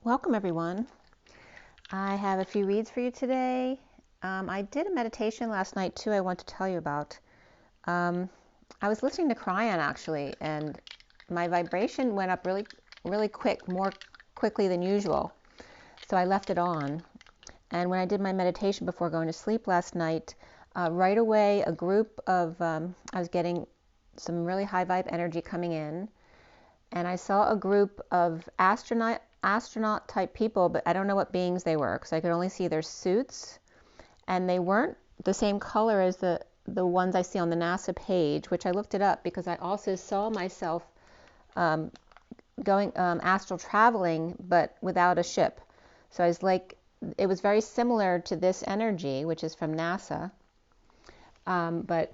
Welcome everyone. I have a few reads for you today. I did a meditation last night too I want to tell you about. I was listening to Cryon actually, and my vibration went up really quick, more quickly than usual. So I left it on. And when I did my meditation before going to sleep last night, right away a group of, I was getting some really high vibe energy coming in. And I saw a group of astronaut type people, but I don't know what beings they were because I could only see their suits, and they weren't the same color as the ones I see on the NASA page, which I looked it up because I also saw myself going astral traveling, but without a ship. So I was like, it was very similar to this energy, which is from NASA, but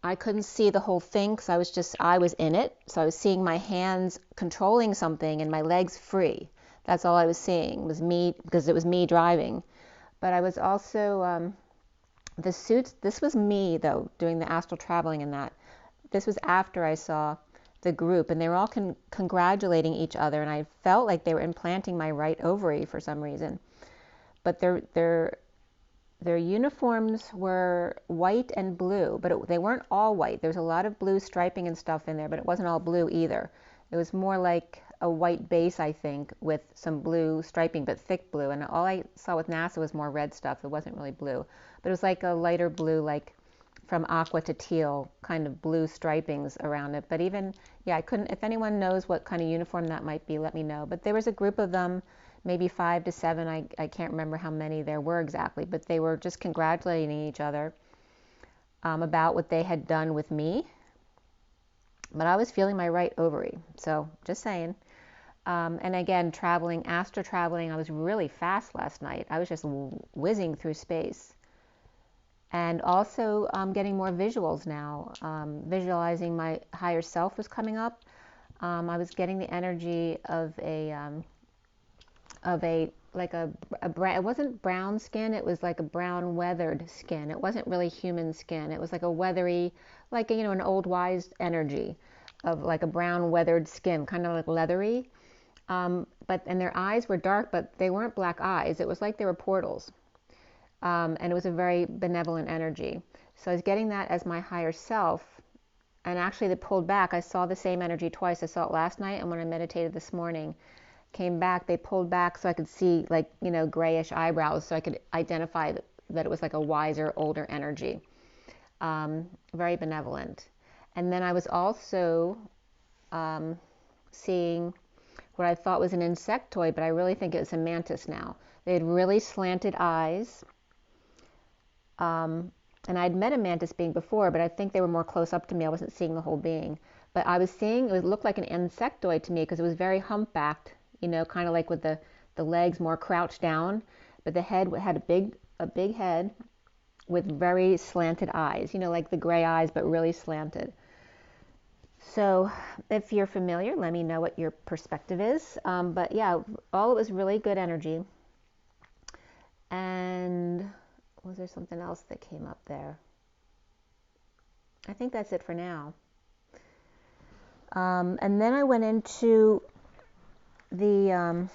I couldn't see the whole thing because I was in it. So I was seeing my hands controlling something and my legs free. That's all I was seeing was me, because it was me driving. But I was also, the suits, this was me though, doing the astral traveling and that. This was after I saw the group, and they were all congratulating each other, and I felt like they were implanting my right ovary for some reason. But their uniforms were white and blue, but they weren't all white. There was a lot of blue striping and stuff in there, but it wasn't all blue either. It was more like a white base, I think, with some blue striping, but thick blue. And all I saw with NASA was more red stuff. It wasn't really blue, but it was like a lighter blue, like from aqua to teal, kind of blue stripings around it. But even, yeah, I couldn't, if anyone knows what kind of uniform that might be, let me know. But there was a group of them, maybe 5 to 7. I can't remember how many there were exactly, but they were just congratulating each other about what they had done with me. But I was feeling my right ovary, so just saying. And again, astral traveling, I was really fast last night. I was just whizzing through space. And also getting more visuals now. Visualizing my higher self was coming up. I was getting the energy of a like a it wasn't brown skin, it was like a brown weathered skin. It wasn't really human skin. It was like a weathery, like an old wise energy of like a brown weathered skin, kind of like leathery. And their eyes were dark, but they weren't black eyes. It was like they were portals. And it was a very benevolent energy. So I was getting that as my higher self. And actually they pulled back. I saw the same energy twice. I saw it last night, and when I meditated this morning, came back, they pulled back so I could see like, grayish eyebrows, so I could identify that it was like a wiser, older energy. Very benevolent. And then I was also seeing what I thought was an insectoid, but I really think it was a mantis now. They had really slanted eyes. And I'd met a mantis being before, but I think they were more close up to me. I wasn't seeing the whole being. But I was seeing, it looked like an insectoid to me because it was very humpbacked, kind of like with the legs more crouched down. But the head had a big head with very slanted eyes, like the gray eyes, but really slanted. So if you're familiar, let me know what your perspective is. But yeah, all it was really good energy. And was there something else that came up there? I think that's it for now. And then I went into the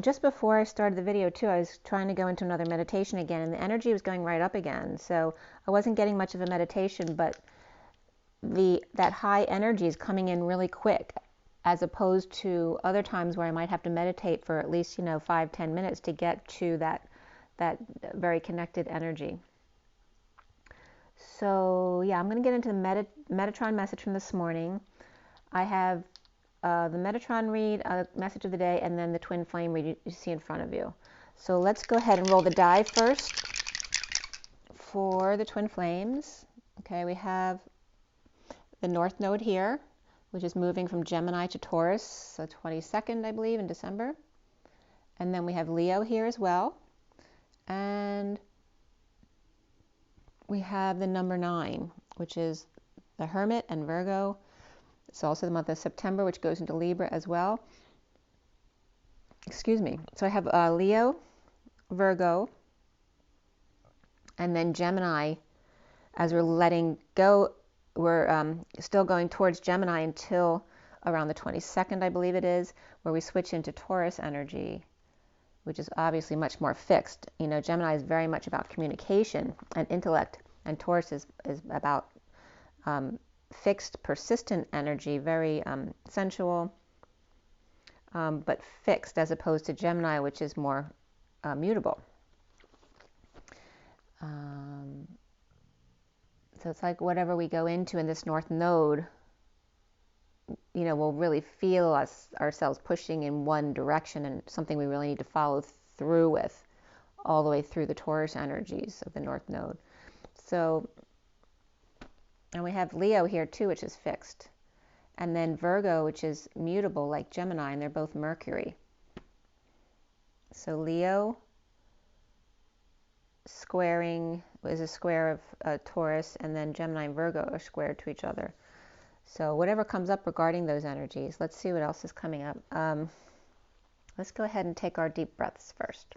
just before I started the video too, I was trying to go into another meditation again, and the energy was going right up again. So I wasn't getting much of a meditation, but that high energy is coming in really quick, as opposed to other times where I might have to meditate for at least 5-10 minutes to get to that very connected energy. So yeah, I'm going to get into the Metatron message from this morning. I have the Metatron read, message of the day, and then the twin flame read you see in front of you. So let's go ahead and roll the die first for the twin flames. Okay, we have the North Node here, which is moving from Gemini to Taurus, so 22nd, I believe, in December. And then we have Leo here as well. And we have the number 9, which is the Hermit and Virgo. It's also the month of September, which goes into Libra as well. Excuse me. So I have Leo, Virgo, and then Gemini, as we're letting go we're still going towards Gemini until around the 22nd, I believe it is, where we switch into Taurus energy, which is obviously much more fixed. You know, Gemini is very much about communication and intellect, and Taurus is about fixed, persistent energy, very sensual, but fixed, as opposed to Gemini, which is more mutable. So it's like whatever we go into in this North Node, you know, we'll really feel ourselves pushing in one direction, and something we really need to follow through with all the way through the Taurus energies of the North Node. So, and we have Leo here too, which is fixed. And then Virgo, which is mutable like Gemini, and they're both Mercury. So Leo squaring is a square of Taurus, and then Gemini and Virgo are squared to each other. So whatever comes up regarding those energies, let's see what else is coming up. Let's go ahead and take our deep breaths first.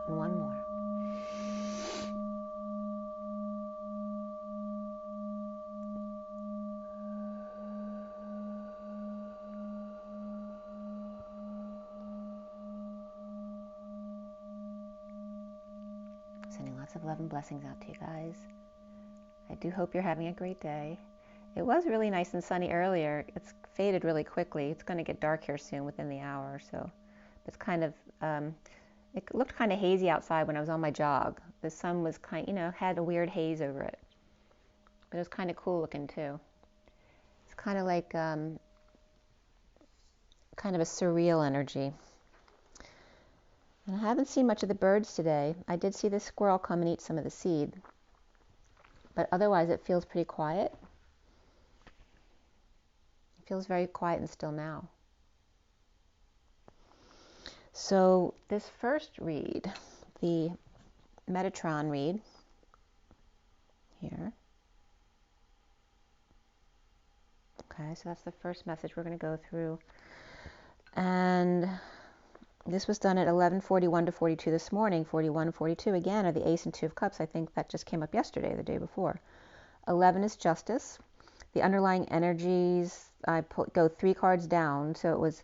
One more. Sending lots of love and blessings out to you guys. I do hope you're having a great day. It was really nice and sunny earlier. It's faded really quickly. It's going to get dark here soon, within the hour or so. It's kind of it looked kind of hazy outside when I was on my jog. The sun was had a weird haze over it. But it was kind of cool looking too. It's kind of like kind of a surreal energy. And I haven't seen much of the birds today. I did see the squirrel come and eat some of the seed. But otherwise it feels pretty quiet. It feels very quiet and still now. So this first read, the Metatron read, here. Okay, so that's the first message we're going to go through. And this was done at 11:41 to 42 this morning. 41 and 42 again are the Ace and Two of Cups. I think that just came up yesterday, the day before. 11 is justice. The underlying energies, I go 3 cards down, so it was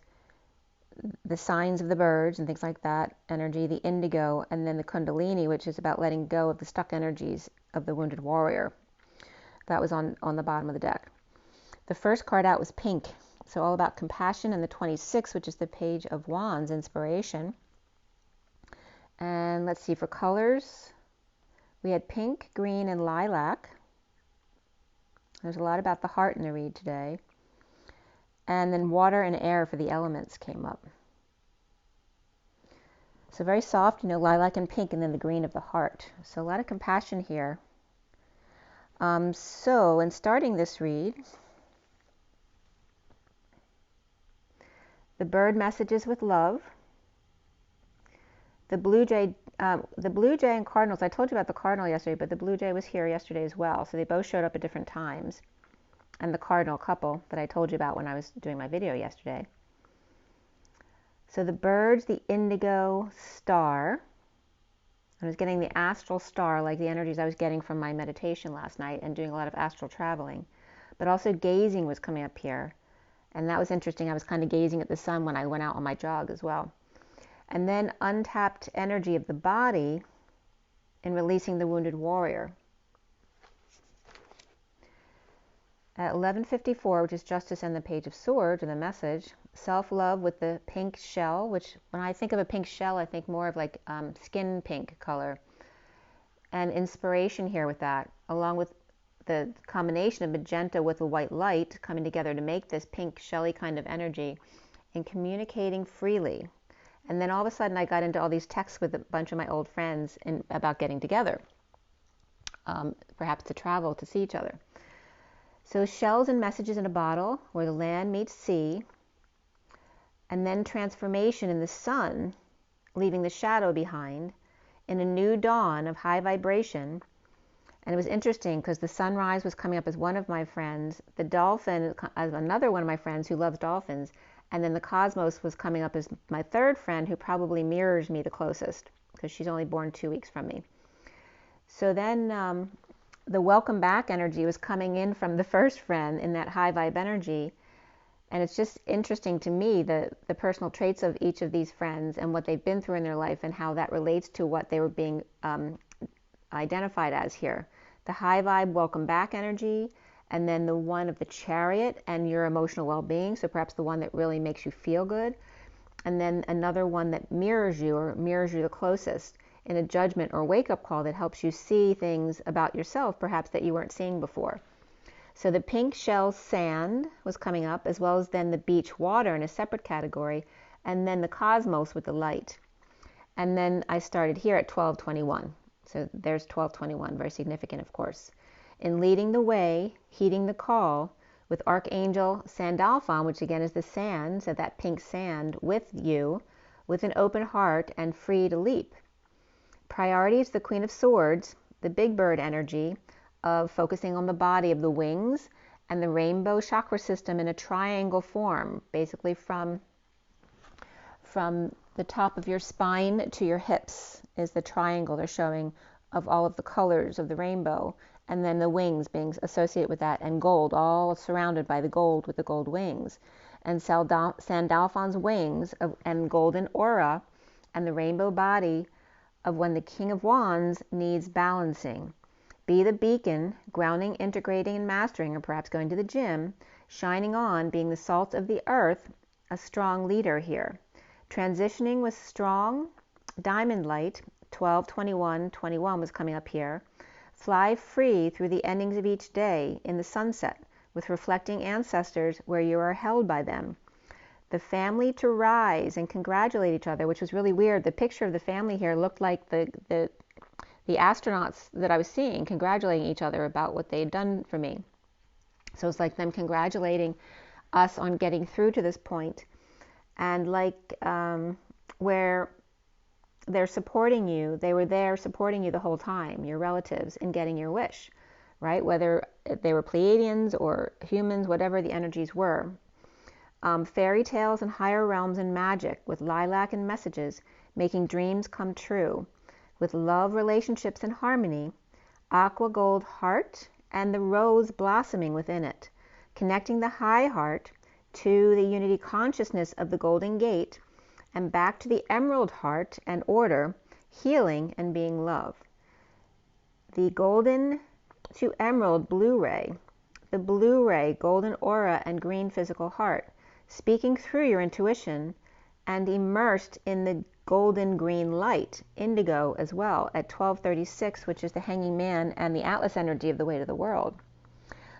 the signs of the birds and things like that energy, the indigo, and then the kundalini, which is about letting go of the stuck energies of the wounded warrior. That was on the bottom of the deck. The first card out was pink, so all about compassion, and the 26, which is the Page of Wands, inspiration. And let's see, for colors, we had pink, green, and lilac. There's a lot about the heart in the read today. And then water and air for the elements came up. So very soft, lilac and pink, and then the green of the heart. So a lot of compassion here. So in starting this read, the bird messages with love. The blue jay and cardinals, I told you about the cardinal yesterday, but the blue jay was here yesterday as well. So they both showed up at different times. And the cardinal couple that I told you about when I was doing my video yesterday. So the birds, the indigo star. I was getting the astral star, like the energies I was getting from my meditation last night and doing a lot of astral traveling. But also gazing was coming up here. And that was interesting. I was kind of gazing at the sun when I went out on my jog as well. And then untapped energy of the body in releasing the wounded warrior. At 11:54, which is justice and the Page of Swords, or the message, self-love with the pink shell, which when I think of a pink shell, I think more of like skin pink color. And inspiration here with that, along with the combination of magenta with the white light coming together to make this pink shelly kind of energy, and communicating freely. And then all of a sudden I got into all these texts with a bunch of my old friends about getting together. perhaps to travel to see each other. So shells and messages in a bottle, where the land meets sea, and then transformation in the sun, leaving the shadow behind, in a new dawn of high vibration. And it was interesting because the sunrise was coming up as one of my friends, the dolphin as another one of my friends who loves dolphins, and then the cosmos was coming up as my third friend, who probably mirrors me the closest because she's only born 2 weeks from me. So then the welcome back energy was coming in from the first friend in that high vibe energy. And it's just interesting to me the personal traits of each of these friends and what they've been through in their life and how that relates to what they were being identified as here. The high vibe welcome back energy, and then the one of the chariot and your emotional well-being, so perhaps the one that really makes you feel good, and then another one that mirrors you or mirrors you the closest in a judgment or wake-up call that helps you see things about yourself perhaps that you weren't seeing before. So the pink shell sand was coming up, as well as then the beach water in a separate category, and then the cosmos with the light. And then I started here at 1221. So there's 1221, very significant, of course. In leading the way, heeding the call, with Archangel Sandalphon, which again is the sand, so that pink sand, with you, with an open heart and free to leap. Priority is the Queen of Swords, the big bird energy of focusing on the body of the wings and the rainbow chakra system in a triangle form, basically from the top of your spine to your hips is the triangle they're showing of all of the colors of the rainbow, and then the wings being associated with that, and gold, all surrounded by the gold with the gold wings. And Sandalphon's wings and golden aura and the rainbow body of when the King of Wands needs balancing. Be the beacon, grounding, integrating, and mastering, or perhaps going to the gym, shining on, being the salt of the earth, a strong leader here. Transitioning with strong diamond light, 12-21-21 was coming up here. Fly free through the endings of each day in the sunset, with reflecting ancestors where you are held by them. The family to rise and congratulate each other, which was really weird. The picture of the family here looked like the astronauts that I was seeing congratulating each other about what they'd done for me. So it's like them congratulating us on getting through to this point, and like where they're supporting you, they were there supporting you the whole time, your relatives, in getting your wish, right? Whether they were Pleiadians or humans, whatever the energies were. Fairy tales and higher realms and magic with lilac and messages, making dreams come true. With love, relationships, and harmony, aqua gold heart and the rose blossoming within it, connecting the high heart to the unity consciousness of the golden gate and back to the emerald heart and order, healing and being love. The golden to emerald blue ray, the blue ray, golden aura and green physical heart, speaking through your intuition and immersed in the golden green light, indigo as well, at 1236, which is the hanging man and the atlas energy of the weight of the world.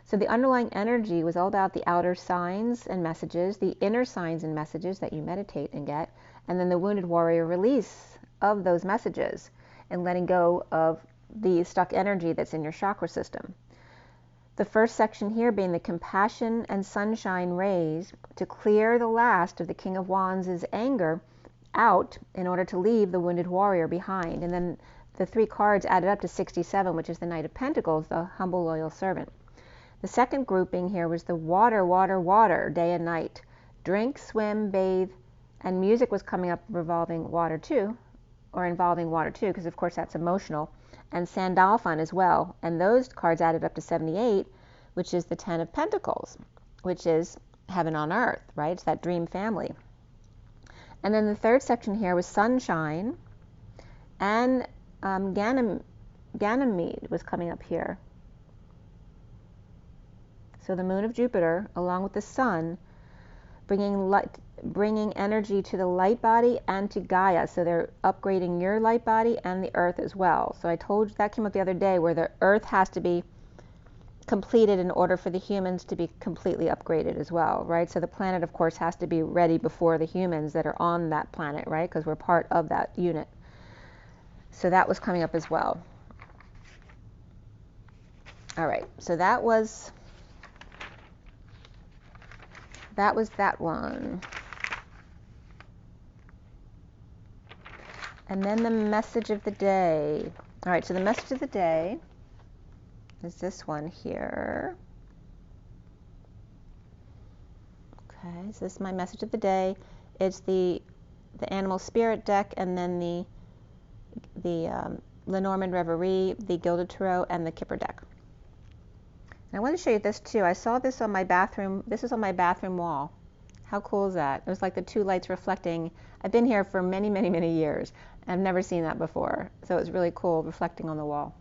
So the underlying energy was all about the outer signs and messages, the inner signs and messages that you meditate and get, and then the wounded warrior release of those messages and letting go of the stuck energy that's in your chakra system. The first section here being the compassion and sunshine rays to clear the last of the King of Wands' anger out in order to leave the wounded warrior behind. And then the 3 cards added up to 67, which is the Knight of Pentacles, the humble, loyal servant. The second grouping here was the water, water, water, day and night. Drink, swim, bathe, and music was coming up revolving water too, or involving water too, because of course that's emotional. And Sandalphon as well. And those cards added up to 78, which is the 10 of Pentacles, which is heaven on earth, right? It's that dream family. And then the third section here was sunshine, and Ganymede was coming up here. So the moon of Jupiter, along with the sun, bringing energy to the light body and to Gaia. So they're upgrading your light body and the earth as well. So I told you that came up the other day, where the earth has to be completed in order for the humans to be completely upgraded as well, right? So the planet, of course, has to be ready before the humans that are on that planet, right? Because we're part of that unit. So that was coming up as well. All right, so that was that one. And then the message of the day. All right, so the message of the day is this one here. Okay, so this is my message of the day. It's the animal spirit deck, and then the Lenormand Reverie, the Gilded Tarot, and the Kipper deck. And I want to show you this too. I saw this on my bathroom. This is on my bathroom wall. How cool is that? It was like the two lights reflecting. I've been here for many, many, many years. I've never seen that before. So it was really cool reflecting on the wall.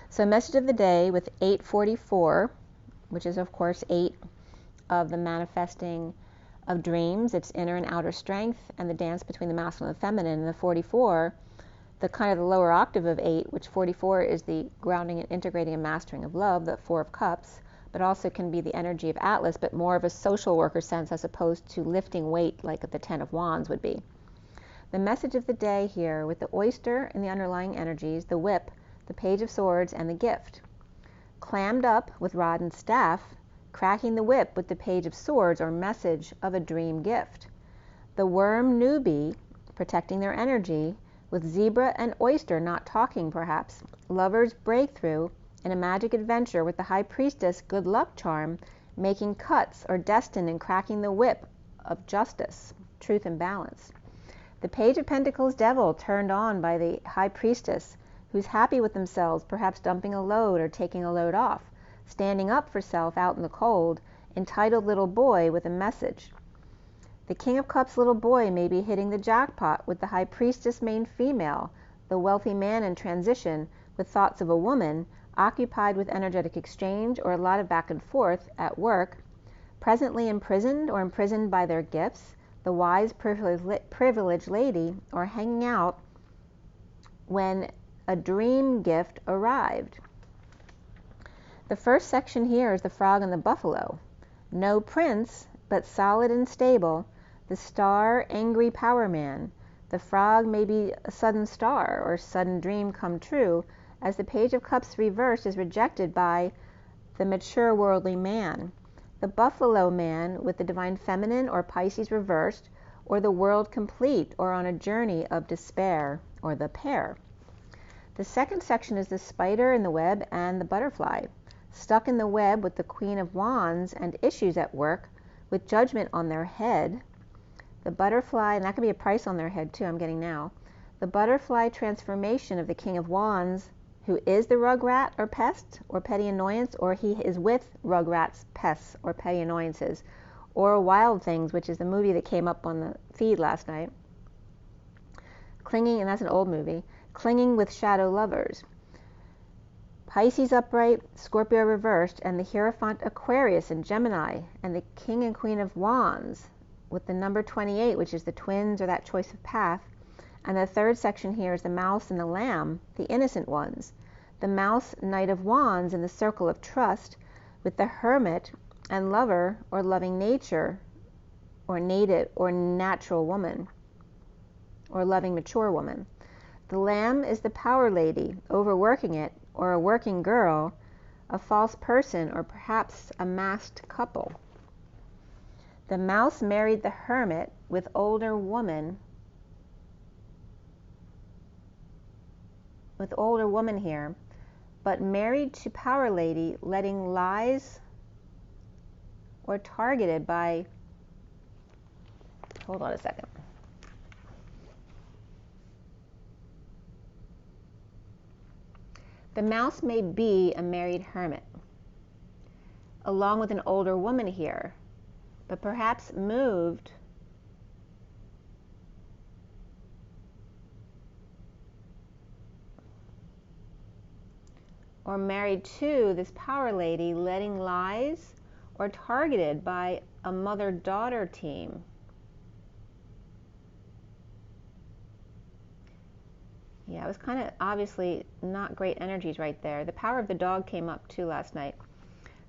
So message of the day with 844, which is of course 8 of the manifesting of dreams. It's inner and outer strength and the dance between the masculine and the feminine. And the 44, the kind of the lower octave of 8, which 44 is the grounding and integrating and mastering of love, the 4 of cups, but also can be the energy of Atlas, but more of a social worker sense as opposed to lifting weight like the 10 of wands would be. The message of the day here with the oyster and the underlying energies, the whip, the page of swords, and the gift. Clammed up with rod and staff, cracking the whip with the page of swords or message of a dream gift. The worm newbie, protecting their energy, with zebra and oyster not talking perhaps. Lover's breakthrough in a magic adventure with the high priestess good luck charm, making cuts or destined and cracking the whip of justice, truth and balance. The page of pentacles devil turned on by the high priestess, who's happy with themselves, perhaps dumping a load or taking a load off, standing up for self out in the cold, entitled little boy with a message. The King of Cups little boy may be hitting the jackpot with the high priestess main female, the wealthy man in transition with thoughts of a woman, occupied with energetic exchange or a lot of back and forth at work, presently imprisoned or imprisoned by their gifts, the wise privileged lady, or hanging out when a dream gift arrived. The first section here is the frog and the buffalo. No prince, but solid and stable, the star angry power man. The frog may be a sudden star or sudden dream come true, as the page of cups reversed is rejected by the mature worldly man. The buffalo man with the divine feminine or Pisces reversed, or the world complete, or on a journey of despair, or the pair. The second section is the spider in the web and the butterfly, stuck in the web with the Queen of Wands and issues at work, with judgment on their head. The butterfly, and that can be a price on their head too, I'm getting now. The butterfly transformation of the King of Wands, who is the rugrat or pest or petty annoyance, or he is with rugrats, pests, or petty annoyances, or Wild Things, which is the movie that came up on the feed last night. Clinging, and that's an old movie, clinging with shadow lovers. Pisces upright, Scorpio reversed, and the Hierophant Aquarius and Gemini, and the King and Queen of Wands with the number 28, which is the twins or that choice of path. And the third section here is the mouse and the lamb, the innocent ones. The mouse, Knight of Wands, in the circle of trust, with the hermit and lover or loving nature, or native or natural woman, or loving mature woman. The lamb is the power lady, overworking it, or a working girl, a false person, or perhaps a masked couple. The mouse married the hermit with older woman, here, but married to power lady, letting lies or targeted by, hold on a second. The mouse may be a married hermit, along with an older woman here, but perhaps moved or married to this power lady, letting lies or targeted by a mother-daughter team. Yeah, it was kind of obviously not great energies right there. The power of the dog came up too last night.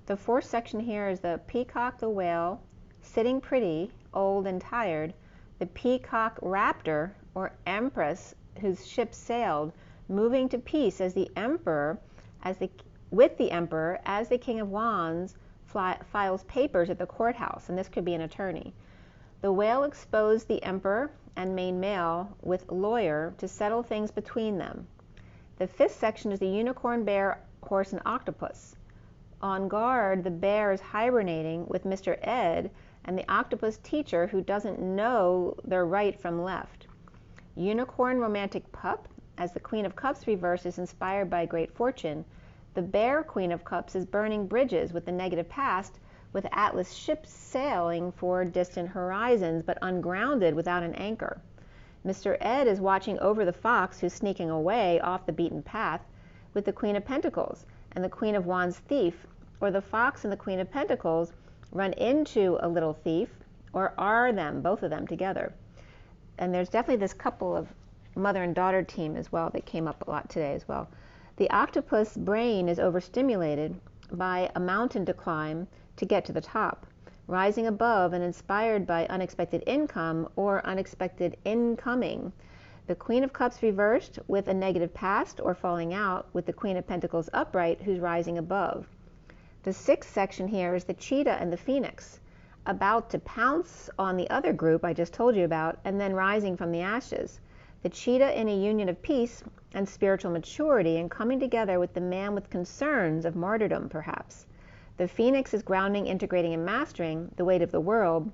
The fourth section here is the peacock, the whale, sitting pretty, old and tired. The peacock raptor or empress whose ship sailed, moving to peace as the emperor, with the Emperor as the King of Wands files papers at the courthouse, and this could be an attorney. The whale exposed the Emperor and main male with lawyer to settle things between them. The fifth section is the unicorn, bear, horse, and octopus. On guard, the bear is hibernating with Mr. Ed and the octopus teacher who doesn't know their right from left. Unicorn, romantic pup, as the Queen of Cups reverse is inspired by great fortune. The bear, Queen of Cups, is burning bridges with the negative past, with Atlas ships sailing for distant horizons, but ungrounded without an anchor. Mr. Ed is watching over the fox who's sneaking away off the beaten path, with the Queen of Pentacles and the Queen of Wands thief, or the fox and the Queen of Pentacles run into a little thief, or are them, both of them together. And there's definitely this couple of mother and daughter team as well that came up a lot today as well. The octopus brain is overstimulated by a mountain to climb to get to the top, rising above and inspired by unexpected income or unexpected incoming. The Queen of Cups reversed with a negative past or falling out, with the Queen of Pentacles upright who's rising above. The sixth section here is the cheetah and the phoenix, about to pounce on the other group I just told you about, and then rising from the ashes. The cheetah in a union of peace and spiritual maturity, and coming together with the man with concerns of martyrdom, perhaps. The phoenix is grounding, integrating, and mastering the weight of the world,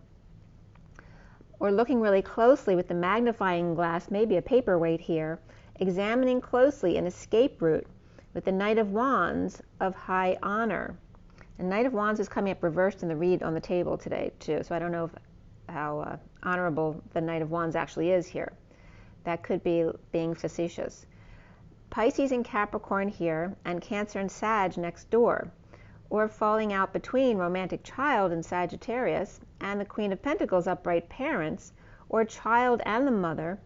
or looking really closely with the magnifying glass, maybe a paperweight here, examining closely an escape route with the Knight of Wands of high honor. The Knight of Wands is coming up reversed in the read on the table today, too, so I don't know how honorable the Knight of Wands actually is here. That could be being facetious. Pisces and Capricorn here, and Cancer and Sag next door, or falling out between romantic child and Sagittarius and the Queen of Pentacles upright parents, or child and the mother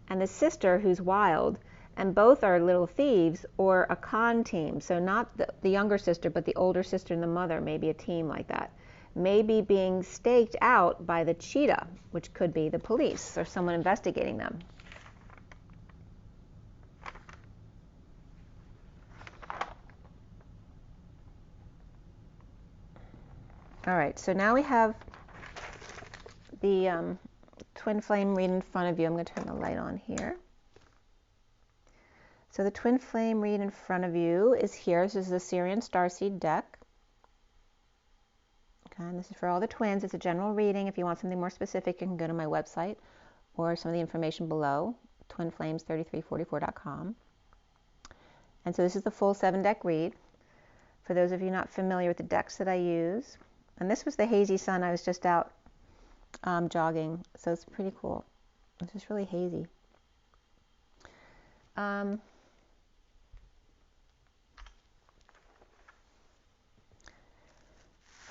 and the sister who's wild, and both are little thieves, or a con team. So not the younger sister, but the older sister and the mother, maybe a team like that. Maybe being staked out by the cheetah, which could be the police or someone investigating them. All right, so now we have the twin flame read in front of you. I'm going to turn the light on here. So the twin flame read in front of you is here. This is the Syrian Starseed deck. Okay, and this is for all the twins. It's a general reading. If you want something more specific, you can go to my website or some of the information below, twinflames3344.com. And so this is the full 7-deck read. For those of you not familiar with the decks that I use. And this was the hazy sun. I was just out jogging, so it's pretty cool. It's just really hazy.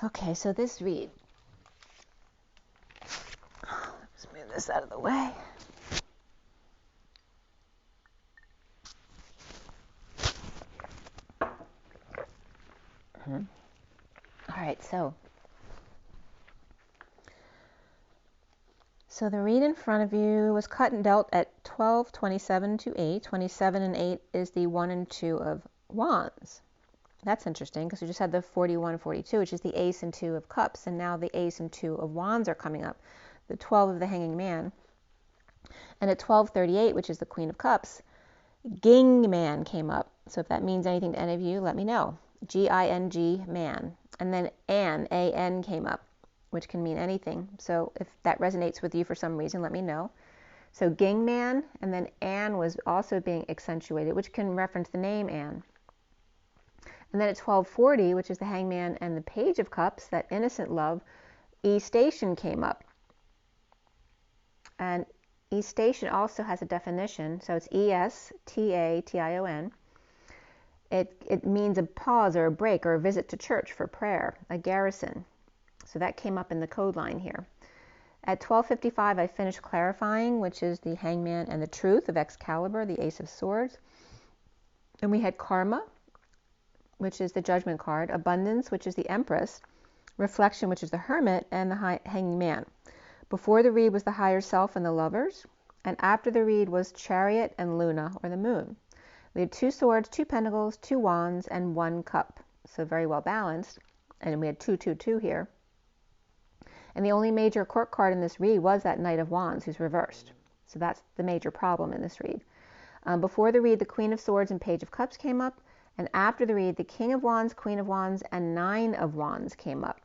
Okay, so this read. Let's move this out of the way. All right, so the read in front of you was cut and dealt at 12:27 to 8. 27 and 8 is the 1 and 2 of Wands. That's interesting because we just had the 41-42, which is the Ace and 2 of Cups, and now the Ace and 2 of Wands are coming up. The 12 of the Hanging Man. And at 12:38, which is the Queen of Cups, Ging Man came up. So if that means anything to any of you, let me know. G-I-N-G, man. And then An, A-N came up, which can mean anything. So if that resonates with you for some reason, let me know. So Ging Man, and then An was also being accentuated, which can reference the name An. And then at 12:40, which is the Hangman and the Page of Cups, that innocent love, E Station came up. And E Station also has a definition, so it's E-S-T-A-T-I-O-N. It means a pause or a break or a visit to church for prayer, a garrison. So that came up in the code line here. At 12:55, I finished clarifying, which is the Hangman and the Truth of Excalibur, the Ace of Swords. And we had Karma, which is the Judgment card, Abundance, which is the Empress, Reflection, which is the Hermit, and the Hanging Man. Before the read was the Higher Self and the Lovers, and after the read was Chariot and Luna, or the Moon. We had 2 swords, 2 pentacles, 2 wands, and 1 cup. So very well balanced. And we had 2, 2, 2 here. And the only major court card in this read was that Knight of Wands, who's reversed. So that's the major problem in this read. Before the read, the Queen of Swords and Page of Cups came up. And after the read, the King of Wands, Queen of Wands, and 9 of Wands came up.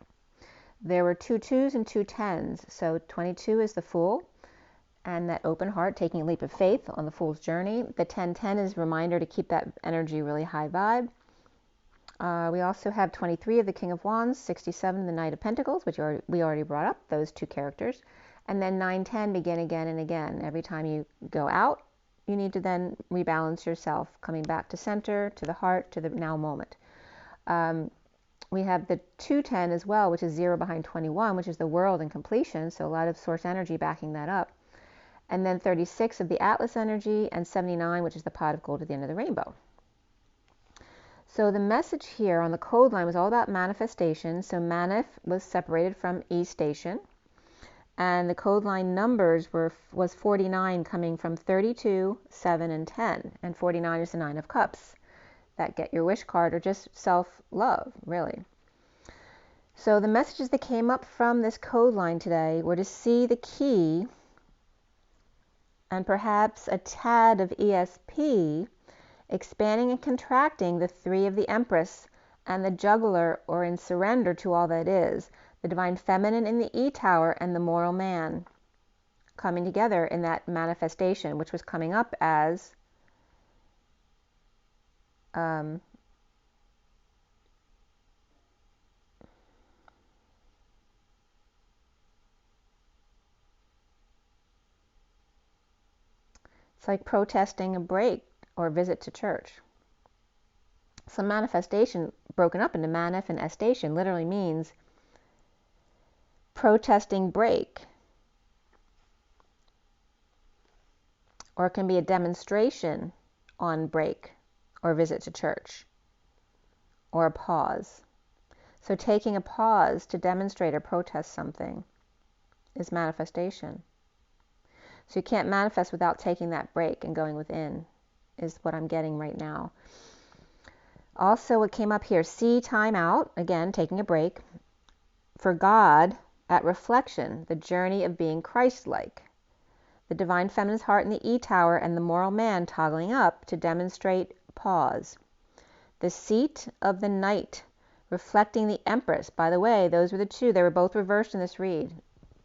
There were 2 2s and 2 10s. So 22 is the Fool, and that open heart, taking a leap of faith on the Fool's journey. The 10-10 is a reminder to keep that energy really high vibe. We also have 23 of the King of Wands, 67 the Knight of Pentacles, which we already brought up, those 2 characters. And then 9-10 begin again and again. Every time you go out, you need to then rebalance yourself, coming back to center, to the heart, to the now moment. We have the 2-10 as well, which is 0 behind 21, which is the world and completion. So a lot of source energy backing that up. And then 36 of the Atlas energy, and 79, which is the pot of gold at the end of the rainbow. So the message here on the code line was all about manifestation. So Manif was separated from E station. And the code line numbers was 49, coming from 32, 7, and 10. And 49 is the 9 of Cups. That get your wish card, or just self-love, really. So the messages that came up from this code line today were to see the key and perhaps a tad of ESP, expanding and contracting the 3 of the Empress and the Juggler, or in surrender to all that is, the Divine Feminine in the E Tower and the Moral Man, coming together in that manifestation, which was coming up as it's like protesting a break or visit to church. So manifestation, broken up into manif and estation, literally means protesting break. Or it can be a demonstration on break or visit to church, or a pause. So taking a pause to demonstrate or protest something is manifestation. So you can't manifest without taking that break and going within, is what I'm getting right now. Also, what came up here, see time out, again, taking a break. For God, at reflection, the journey of being Christ-like. The Divine Feminine's heart in the E Tower and the Moral Man toggling up to demonstrate pause. The seat of the Knight, reflecting the Empress. By the way, those were the 2. They were both reversed in this read.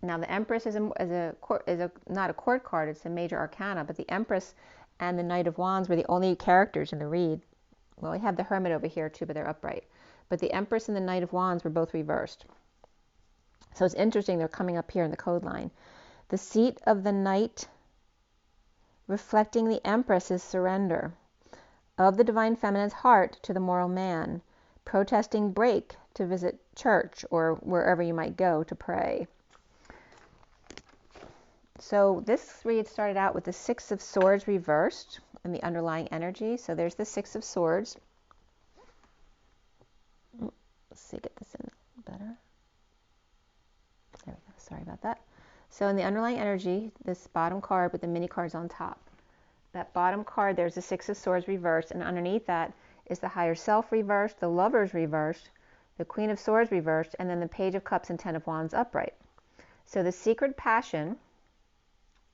Now, the Empress is not a court card, it's a major arcana, but the Empress and the Knight of Wands were the only characters in the read. Well, we have the Hermit over here too, but they're upright. But the Empress and the Knight of Wands were both reversed. So it's interesting, they're coming up here in the code line. The seat of the Knight, reflecting the Empress, is surrender of the Divine Feminine's heart to the Moral Man, protesting break to visit church or wherever you might go to pray. So this read started out with the 6 of Swords reversed and the underlying energy. So there's the 6 of Swords. Let's see, get this in better. There we go. Sorry about that. So in the underlying energy, this bottom card with the mini cards on top. That bottom card, there's the 6 of Swords reversed, and underneath that is the Higher Self reversed, the Lovers reversed, the Queen of Swords reversed, and then the Page of Cups and 10 of Wands upright. So the secret passion,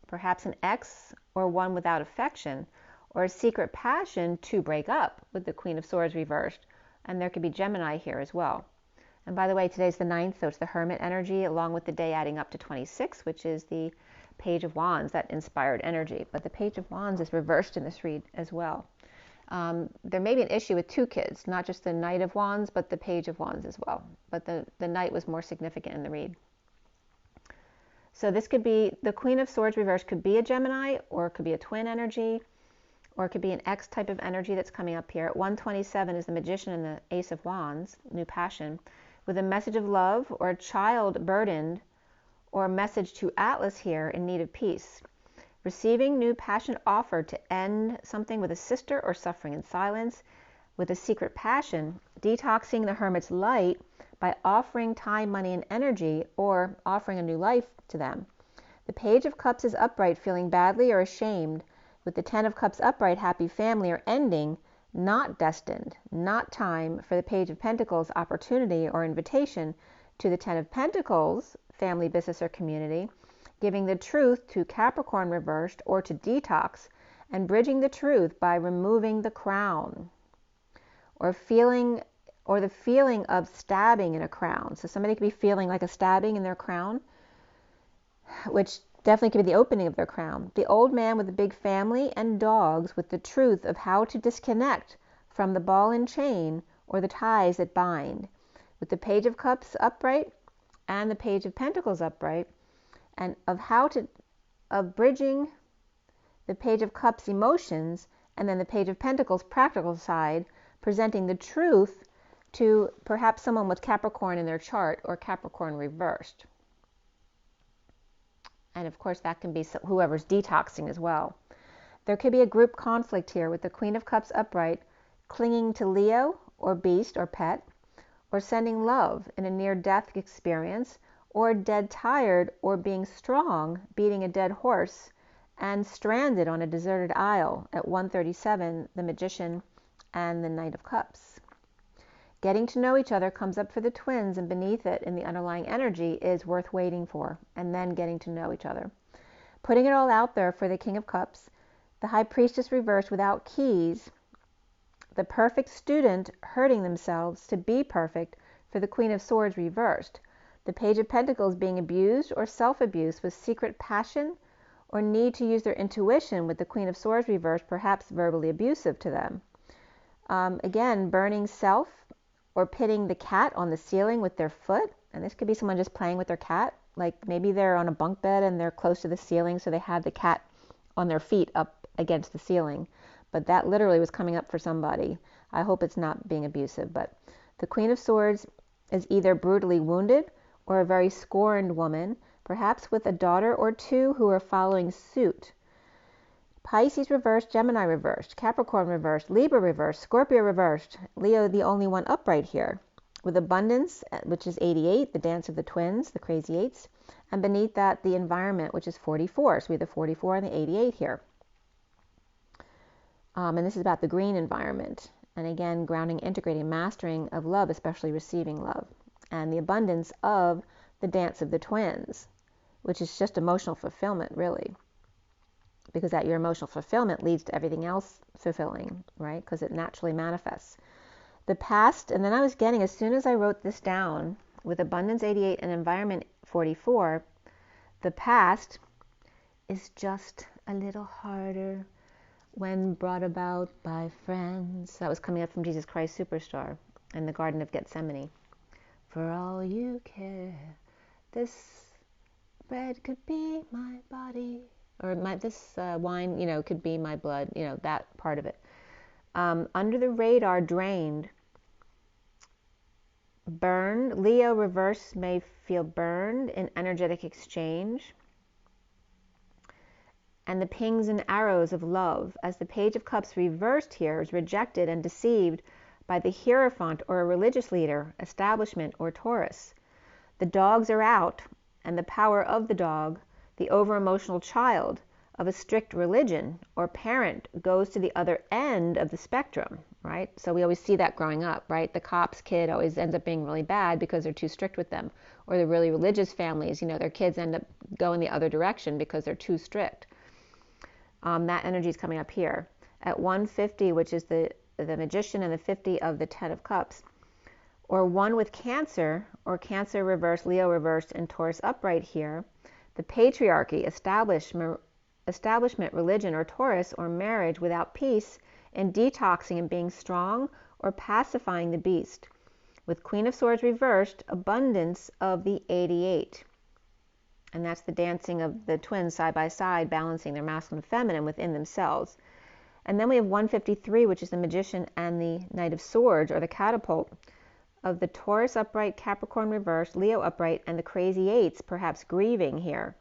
perhaps an ex or one without affection, or a secret passion to break up with the Queen of Swords reversed, and there could be Gemini here as well. And by the way, today's the 9th, so it's the Hermit energy, along with the day adding up to 26, which is the Page of Wands, that inspired energy. But the Page of Wands is reversed in this read as well. There may be an issue with 2 kids, not just the Knight of Wands, but the Page of Wands as well. But the Knight was more significant in the read. So this could be, the Queen of Swords reversed could be a Gemini, or it could be a twin energy, or it could be an X type of energy that's coming up here. At 127 is the Magician and the Ace of Wands, new passion, with a message of love, or a child burdened, or a message to Atlas here in need of peace. Receiving new passion offered to end something with a sister, or suffering in silence. With a secret passion, detoxing the Hermit's light by offering time, money, and energy, or offering a new life to them. The Page of Cups is upright, feeling badly or ashamed, With the Ten of Cups upright, happy family or ending, not destined, not time for the Page of Pentacles, opportunity or invitation to the Ten of Pentacles, family, business, or community, giving the truth to Capricorn reversed or to detox, and bridging the truth by removing the crown, or the feeling of stabbing in a crown. So somebody could be feeling like a stabbing in their crown, which definitely could be the opening of their crown. The old man with a big family and dogs, with the truth of how to disconnect from the ball and chain or the ties that bind. With the Page of Cups upright and the Page of Pentacles upright, and of bridging the Page of Cups emotions and then the Page of Pentacles practical side, presenting the truth to perhaps someone with Capricorn in their chart or Capricorn reversed. And of course that can be whoever's detoxing as well. There could be a group conflict here with the Queen of Cups upright clinging to Leo or beast or pet, or sending love in a near-death experience, or dead tired, or being strong, beating a dead horse, and stranded on a deserted isle at 137, the Magician and the Knight of Cups. Getting to know each other comes up for the twins, and beneath it in the underlying energy is worth waiting for, and then getting to know each other. Putting it all out there for the King of Cups, the High Priestess reversed without keys, the perfect student hurting themselves to be perfect for the Queen of Swords reversed, the Page of Pentacles being abused or self-abuse with secret passion or need to use their intuition with the Queen of Swords reversed, perhaps verbally abusive to them. Again, burning self, or pitting the cat on the ceiling with their foot. And this could be someone just playing with their cat. Like maybe they're on a bunk bed and they're close to the ceiling, so they have the cat on their feet up against the ceiling. But that literally was coming up for somebody. I hope it's not being abusive. But the Queen of Swords is either brutally wounded or a very scorned woman, perhaps with a daughter or two who are following suit. Pisces reversed, Gemini reversed, Capricorn reversed, Libra reversed, Scorpio reversed, Leo the only one upright here. With abundance, which is 88, the dance of the twins, the crazy eights, and beneath that the environment, which is 44. So we have the 44 and the 88 here. And this is about the green environment. And again, grounding, integrating, mastering of love, especially receiving love. And the abundance of the dance of the twins, which is just emotional fulfillment, really. Because that your emotional fulfillment leads to everything else fulfilling, right? Because it naturally manifests. The past, and then I was getting, as soon as I wrote this down, with abundance 88 and environment 44, the past is just a little harder when brought about by friends. That was coming up from Jesus Christ Superstar in the Garden of Gethsemane. For all you care, this bread could be my body. Or this wine, could be my blood, that part of it. Under the radar, drained, burned. Leo reverse may feel burned in energetic exchange. And the pings and arrows of love, as the Page of Cups reversed here, is rejected and deceived by the Hierophant or a religious leader, establishment, or Taurus. The dogs are out, and the power of the dog, the over-emotional child of a strict religion or parent, goes to the other end of the spectrum, right? So we always see that growing up, right? The cop's kid always ends up being really bad because they're too strict with them. Or the really religious families, their kids end up going the other direction because they're too strict. That energy is coming up here. At 150, which is the Magician, and the 50 of the Ten of Cups. Or one with Cancer, or Cancer reversed, Leo reversed, and Taurus upright here. The patriarchy, establishment, religion, or Taurus, or marriage without peace, and detoxing and being strong, or pacifying the beast. With Queen of Swords reversed, abundance of the 88. And that's the dancing of the twins side by side, balancing their masculine and feminine within themselves. And then we have 153, which is the Magician and the Knight of Swords, or the catapult, of the Taurus upright, Capricorn reversed, Leo upright, and the crazy eights, perhaps grieving here.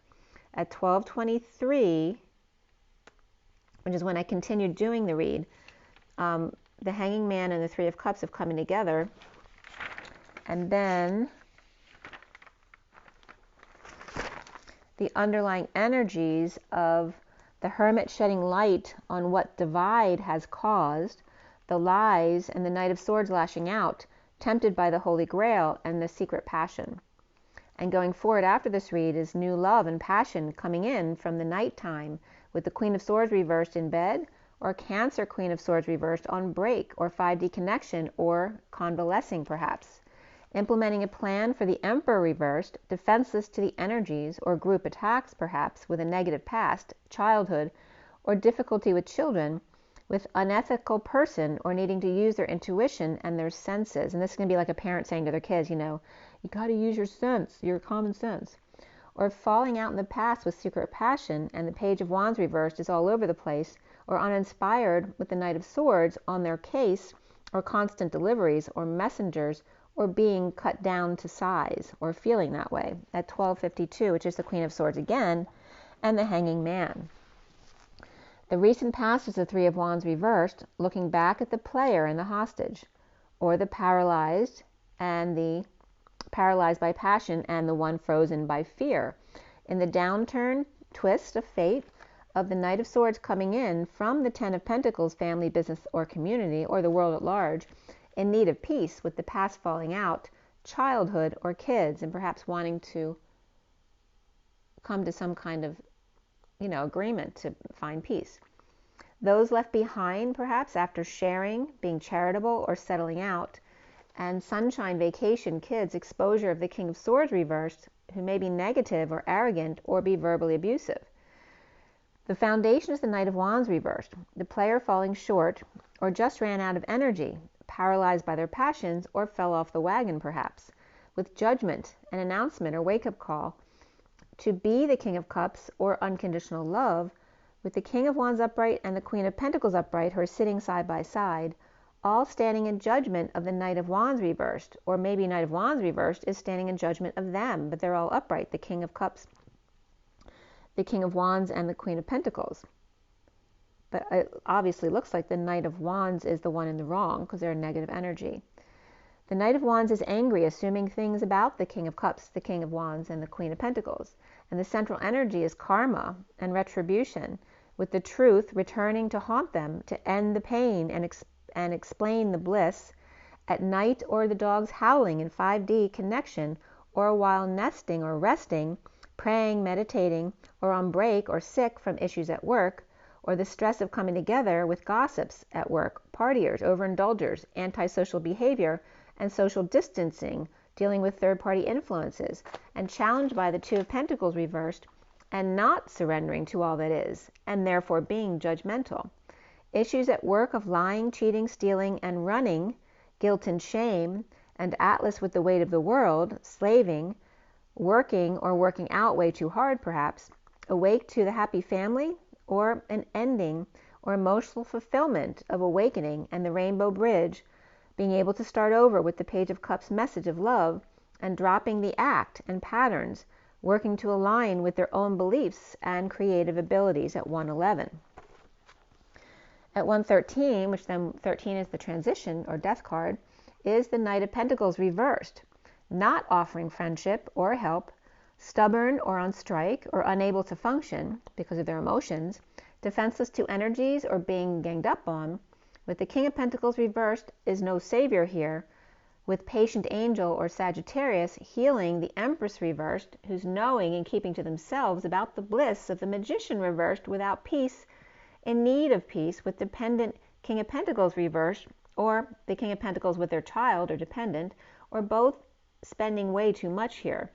At 1223, which is when I continued doing the read, the Hanging Man and the Three of Cups have come together. And then the underlying energies of the Hermit shedding light on what divide has caused, the lies, and the Knight of Swords lashing out, tempted by the Holy Grail and the secret passion. And going forward after this read is new love and passion coming in from the nighttime, with the Queen of Swords reversed in bed, or Cancer Queen of Swords reversed on break, or 5D connection, or convalescing perhaps. Implementing a plan for the Emperor reversed, defenseless to the energies, or group attacks perhaps, with a negative past, childhood, or difficulty with children, with unethical person, or needing to use their intuition and their senses. And this is going to be like a parent saying to their kids, you got to use your sense, your common sense. Or falling out in the past with secret passion, and the Page of Wands reversed is all over the place, or uninspired with the Knight of Swords on their case, or constant deliveries, or messengers, or being cut down to size, or feeling that way, at 1252, which is the Queen of Swords again, and the Hanging Man. The recent past is the Three of Wands reversed, looking back at the player and the hostage, or the paralyzed by passion and the one frozen by fear. In the downturn twist of fate of the Knight of Swords coming in from the Ten of Pentacles, family, business, or community, or the world at large, in need of peace with the past falling out, childhood or kids, and perhaps wanting to come to some kind of, agreement to find peace. Those left behind, perhaps after sharing, being charitable, or settling out, and sunshine, vacation, kids, exposure of the King of Swords reversed, who may be negative or arrogant or be verbally abusive. The foundation is the Knight of Wands reversed, the player falling short or just ran out of energy, paralyzed by their passions, or fell off the wagon perhaps, with judgment, an announcement or wake-up call to be the King of Cups or unconditional love, with the King of Wands upright and the Queen of Pentacles upright, who are sitting side by side, all standing in judgment of the Knight of Wands reversed, or maybe Knight of Wands reversed is standing in judgment of them, but they're all upright, the King of Cups, the King of Wands, and the Queen of Pentacles. But it obviously looks like the Knight of Wands is the one in the wrong, because they're a negative energy. The Knight of Wands is angry, assuming things about the King of Cups, the King of Wands, and the Queen of Pentacles. And the central energy is karma and retribution, with the truth returning to haunt them to end the pain and explain the bliss at night, or the dogs howling in 5D connection, or while nesting or resting, praying, meditating, or on break or sick from issues at work, or the stress of coming together with gossips at work, partiers, overindulgers, antisocial behavior, and social distancing, dealing with third-party influences, and challenged by the Two of Pentacles reversed, and not surrendering to all that is, and therefore being judgmental. Issues at work of lying, cheating, stealing, and running, guilt and shame, and Atlas with the weight of the world, slaving, working or working out way too hard perhaps, awake to the happy family, or an ending or emotional fulfillment of awakening, and the Rainbow Bridge, being able to start over with the Page of Cups message of love, and dropping the act and patterns, working to align with their own beliefs and creative abilities at 111. At 113, which then 13 is the transition or death card, is the Knight of Pentacles reversed, not offering friendship or help, stubborn or on strike or unable to function because of their emotions, defenseless to energies or being ganged up on. With the King of Pentacles reversed is no savior here, with patient angel or Sagittarius healing the Empress reversed, who's knowing and keeping to themselves about the bliss of the Magician reversed, without peace, in need of peace, with dependent King of Pentacles reversed, or the King of Pentacles with their child or dependent, or both spending way too much here.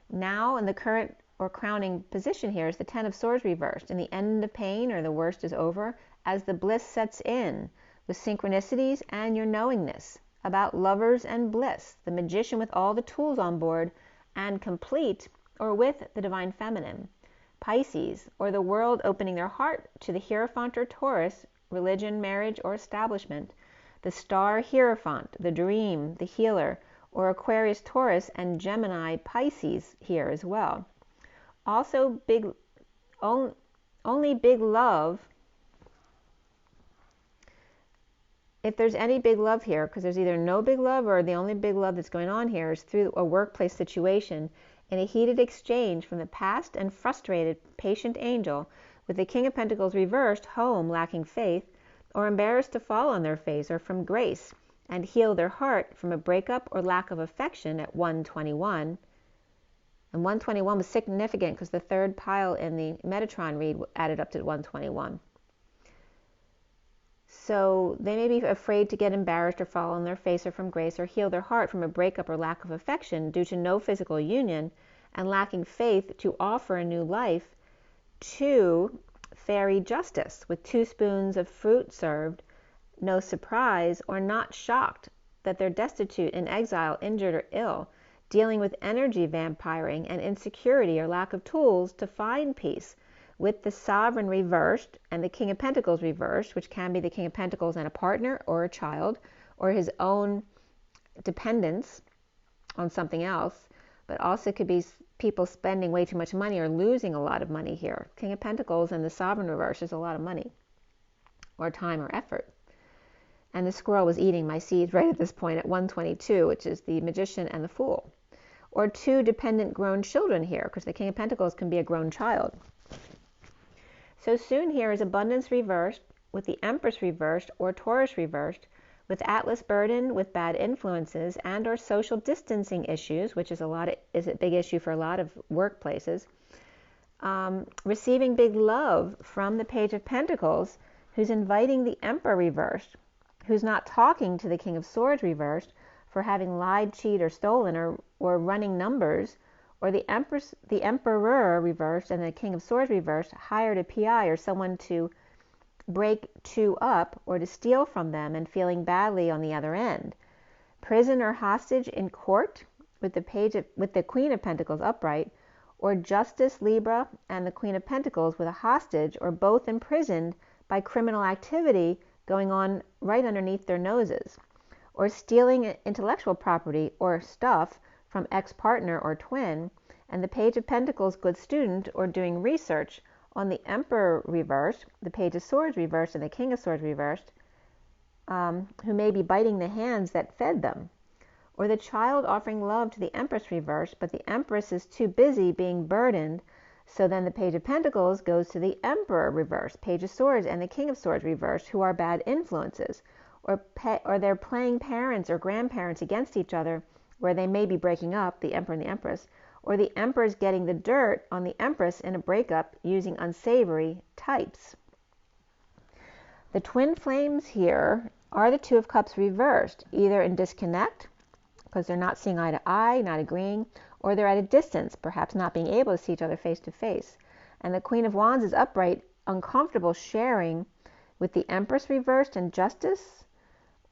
Now in the current or crowning position here is the Ten of Swords reversed, and the end of pain or the worst is over as the bliss sets in with synchronicities and your knowingness about lovers and bliss, the Magician with all the tools on board and complete, or with the Divine Feminine, Pisces, or the world opening their heart to the Hierophant or Taurus, religion, marriage, or establishment, the Star Hierophant, the Dream, the Healer, or Aquarius, Taurus, and Gemini, Pisces here as well. Also, only big love, if there's any big love here, because there's either no big love or the only big love that's going on here is through a workplace situation in a heated exchange from the past and frustrated patient angel with the King of Pentacles reversed, home, lacking faith, or embarrassed to fall on their face, or from grace, and heal their heart from a breakup or lack of affection at 121. And 121 was significant because the third pile in the Metatron read added up to 121. So they may be afraid to get embarrassed or fall on their face or from grace, or heal their heart from a breakup or lack of affection due to no physical union, and lacking faith to offer a new life to fairy justice with 2 spoons of fruit served, no surprise, or not shocked that they're destitute, in exile, injured, or ill, dealing with energy vampiring and insecurity or lack of tools to find peace, with the Sovereign reversed and the King of Pentacles reversed, which can be the King of Pentacles and a partner or a child or his own dependence on something else, but also could be people spending way too much money or losing a lot of money here. King of Pentacles and the Sovereign reverse is a lot of money or time or effort. And the squirrel was eating my seeds right at this point at 122, which is the Magician and the Fool. Or 2 dependent grown children here, because the King of Pentacles can be a grown child. So soon here is abundance reversed, with the Empress reversed or Taurus reversed, with Atlas burden, with bad influences and or social distancing issues, which is a big issue for a lot of workplaces. Receiving big love from the Page of Pentacles, who's inviting the Emperor reversed, who's not talking to the King of Swords reversed for having lied, cheated, or stolen, or running numbers, or the Emperor reversed and the King of Swords reversed hired a PI or someone to break 2 up or to steal from them and feeling badly on the other end. Prison or hostage in court with the Queen of Pentacles upright, or Justice Libra and the Queen of Pentacles with a hostage or both imprisoned by criminal activity going on right underneath their noses, or stealing intellectual property or stuff from ex-partner or twin, and the Page of Pentacles good student, or doing research on the Emperor reversed, the Page of Swords reversed, and the King of Swords reversed, who may be biting the hands that fed them, or the child offering love to the Empress reversed, but the Empress is too busy being burdened, so then the Page of Pentacles goes to the Emperor reversed, Page of Swords, and the King of Swords reversed, who are bad influences, or they're playing parents or grandparents against each other, where they may be breaking up, the Emperor and the Empress, or the Emperor's getting the dirt on the Empress in a breakup using unsavory types. The twin flames here are the 2 of Cups reversed, either in disconnect, because they're not seeing eye to eye, not agreeing, or they're at a distance, perhaps not being able to see each other face to face. And the Queen of Wands is upright, uncomfortable sharing with the Empress reversed and Justice,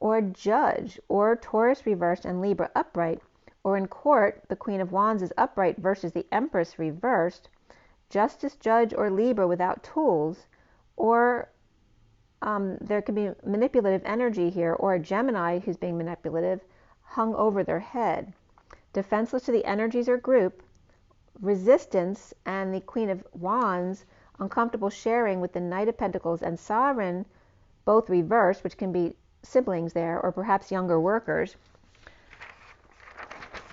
or Judge, or Taurus reversed and Libra upright, or in court, the Queen of Wands is upright versus the Empress reversed, Justice, Judge, or Libra without tools, or there could be manipulative energy here, or a Gemini who's being manipulative hung over their head. Defenseless to the energies or group, resistance, and the Queen of Wands uncomfortable sharing with the Knight of Pentacles and Sovereign, both reversed, which can be siblings there, or perhaps younger workers,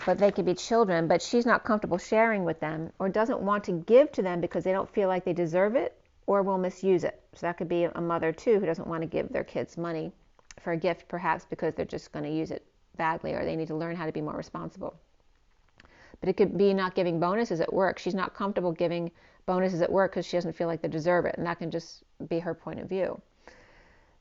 but they could be children, but she's not comfortable sharing with them, or doesn't want to give to them because they don't feel like they deserve it, or will misuse it. So that could be a mother too who doesn't want to give their kids money for a gift, perhaps because they're just going to use it badly, or they need to learn how to be more responsible. But it could be not giving bonuses at work. She's not comfortable giving bonuses at work because she doesn't feel like they deserve it, and that can just be her point of view.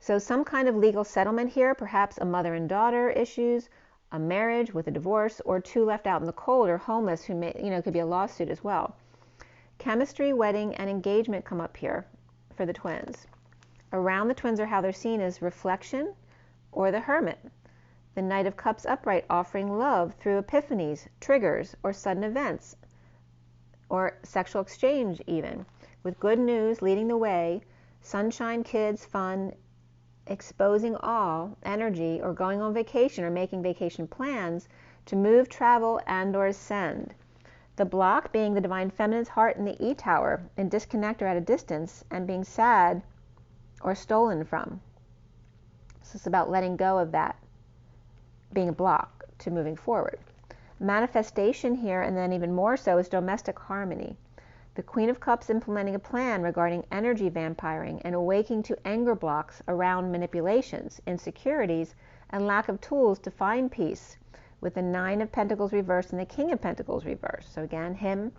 So some kind of legal settlement here, perhaps a mother and daughter issues, a marriage with a divorce, or 2 left out in the cold or homeless who may, could be a lawsuit as well. Chemistry, wedding, and engagement come up here for the twins. Around the twins are how they're seen as reflection or the Hermit. The Knight of Cups upright offering love through epiphanies, triggers, or sudden events, or sexual exchange even, with good news leading the way, sunshine, kids, fun, exposing all energy, or going on vacation or making vacation plans to move, travel, and or ascend. The block being the Divine Feminine's heart in the E Tower, in disconnect or at a distance, and being sad or stolen from. So it's about letting go of that being a block to moving forward. Manifestation here, and then even more so, is domestic harmony. The Queen of Cups implementing a plan regarding energy vampiring and awakening to anger blocks around manipulations, insecurities, and lack of tools to find peace, with the Nine of Pentacles reversed and the King of Pentacles reversed. So again, him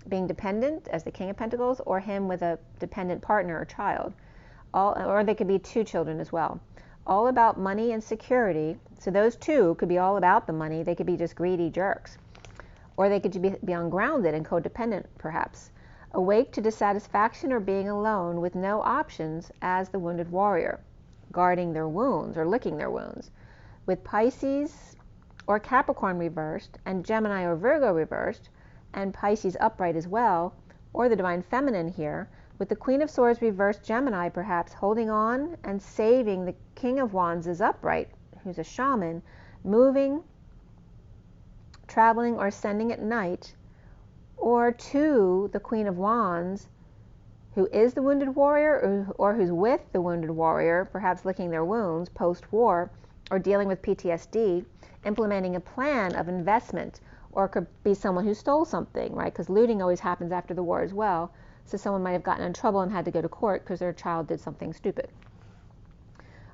being dependent as the King of Pentacles, or him with a dependent partner or child. Or they could be two children as well. All about money and security. So those two could be all about the money. They could be just greedy jerks. Or they could be ungrounded and codependent, perhaps. Awake to dissatisfaction or being alone with no options as the wounded warrior, guarding their wounds or licking their wounds. With Pisces or Capricorn reversed, and Gemini or Virgo reversed, and Pisces upright as well, or the Divine Feminine here, with the Queen of Swords reversed, Gemini perhaps holding on and saving the King of Wands is upright, who's a shaman, moving, traveling, or ascending at night, or to the Queen of Wands, who is the wounded warrior, or who's with the wounded warrior, perhaps licking their wounds post-war, or dealing with PTSD, implementing a plan of investment, or it could be someone who stole something, right? Because looting always happens after the war as well. So someone might have gotten in trouble and had to go to court because their child did something stupid.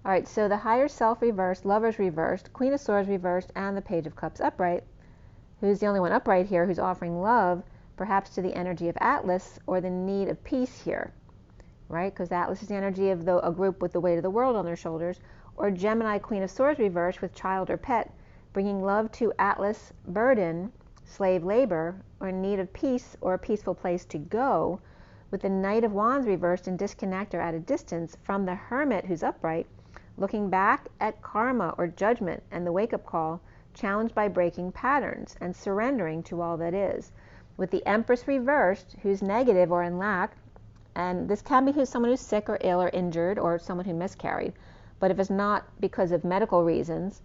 All right, so the Higher Self reversed, Lovers reversed, Queen of Swords reversed, and the Page of Cups upright, who's the only one upright here who's offering love, perhaps to the energy of Atlas, or the need of peace here, right? Because Atlas is the energy of a group with the weight of the world on their shoulders, or Gemini, Queen of Swords reversed with child or pet, bringing love to Atlas, burden, slave labor, or need of peace or a peaceful place to go, with the Knight of Wands reversed and disconnect or at a distance from the Hermit who's upright, looking back at karma or judgment and the wake-up call, challenged by breaking patterns and surrendering to all that is, with the Empress reversed who's negative or in lack, and this can be someone who's sick or ill or injured, or someone who miscarried, but if it's not because of medical reasons,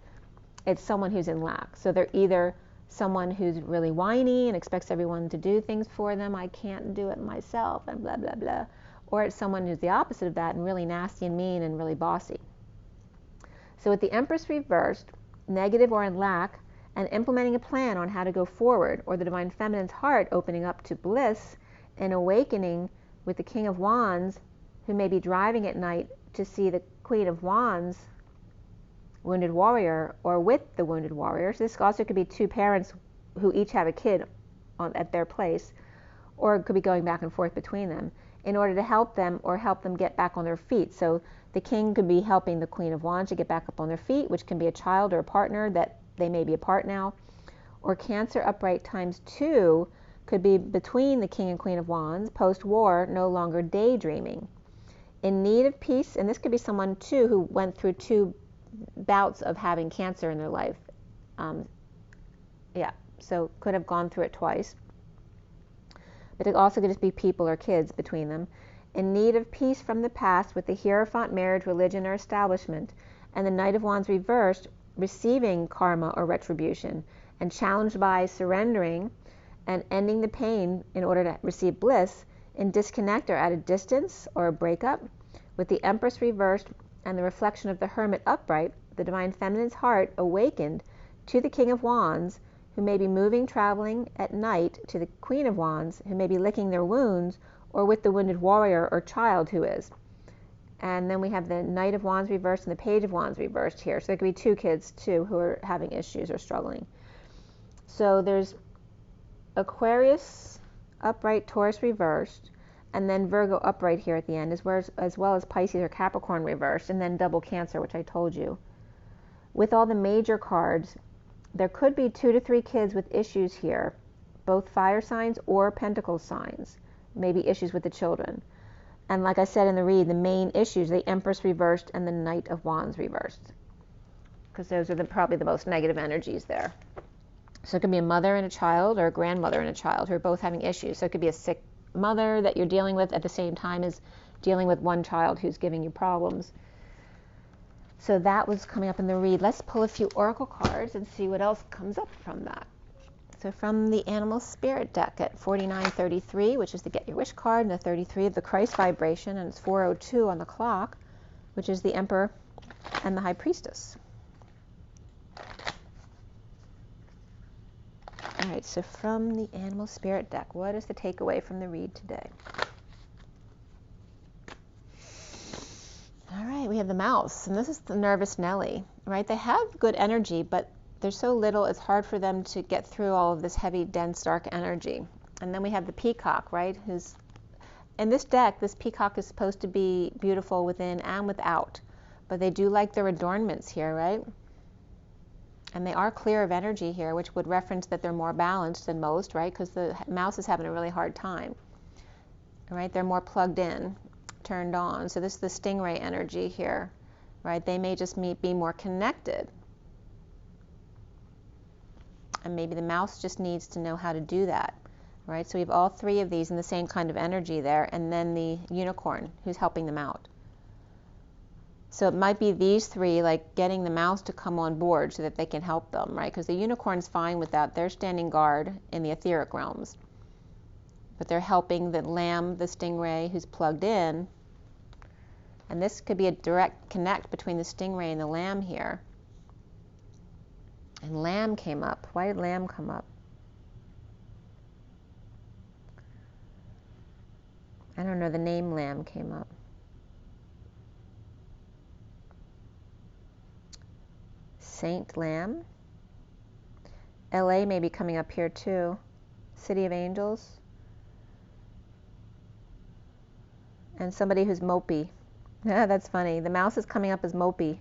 it's someone who's in lack. So they're either someone who's really whiny and expects everyone to do things for them, I can't do it myself, and blah, blah, blah. Or it's someone who's the opposite of that and really nasty and mean and really bossy. So with the Empress reversed, negative or in lack, and implementing a plan on how to go forward, or the Divine Feminine's heart opening up to bliss and awakening with the King of Wands, who may be driving at night to see the Queen of Wands, wounded warrior, or with the wounded warrior. So this also could be two parents who each have a kid at their place, or it could be going back and forth between them in order to help them or help them get back on their feet. So the king could be helping the Queen of Wands to get back up on their feet, which can be a child or a partner that they may be apart now. Or Cancer upright ×2 could be between the King and Queen of Wands, post-war, no longer daydreaming. In need of peace, and this could be someone too who went through two bouts of having cancer in their life. So could have gone through it twice. But it also could just be people or kids between them. In need of peace from the past with the Hierophant, marriage, religion, or establishment, and the Knight of Wands reversed, receiving karma or retribution, and challenged by surrendering and ending the pain in order to receive bliss, in disconnect or at a distance or a breakup, with the Empress reversed and the reflection of the Hermit upright, the Divine Feminine's heart awakened to the King of Wands, who may be moving, traveling at night, to the Queen of Wands, who may be licking their wounds, or with the wounded warrior or child who is. And then we have the Knight of Wands reversed and the Page of Wands reversed here. So there could be two kids too who are having issues or struggling. So there's Aquarius upright, Taurus reversed, and then Virgo upright here at the end, as well as Pisces or Capricorn reversed, and then double Cancer, which I told you. With all the major cards, there could be 2 to 3 kids with issues here, both fire signs or pentacle signs, maybe issues with the children. And like I said in the read, the main issues, the Empress reversed and the Knight of Wands reversed, because those are probably the most negative energies there. So it could be a mother and a child, or a grandmother and a child who are both having issues. So it could be a sick mother that you're dealing with at the same time as dealing with one child who's giving you problems. So that was coming up in the read. Let's pull a few oracle cards and see what else comes up from that. So from the Animal Spirit deck at 4933, which is the Get Your Wish card, and the 33 of the Christ vibration, and it's 4:02 on the clock, which is the Emperor and the High Priestess. All right, so from the Animal Spirit deck, what is the takeaway from the read today? All right, we have the Mouse, and this is the nervous Nelly, right? They have good energy, but there's so little, it's hard for them to get through all of this heavy, dense, dark energy. And then we have the Peacock, right? Who's in this deck, this Peacock is supposed to be beautiful within and without, but they do like their adornments here, right? And they are clear of energy here, which would reference that they're more balanced than most, right? Because the mouse is having a really hard time, right? They're more plugged in, turned on. So this is the stingray energy here, right? They may just be more connected. And maybe the mouse just needs to know how to do that, right? So we have all three of these in the same kind of energy there, and then the unicorn who's helping them out. So it might be these three, like getting the mouse to come on board so that they can help them, right? Because the unicorn's fine with that. They're standing guard in the etheric realms. But they're helping the lamb, the stingray, who's plugged in. And this could be a direct connect between the stingray and the lamb here. And lamb came up. Why did lamb come up? I don't know, the name lamb came up. Saint Lamb. LA may be coming up here too. City of Angels. And somebody who's mopey. Yeah, that's funny. The mouse is coming up as mopey.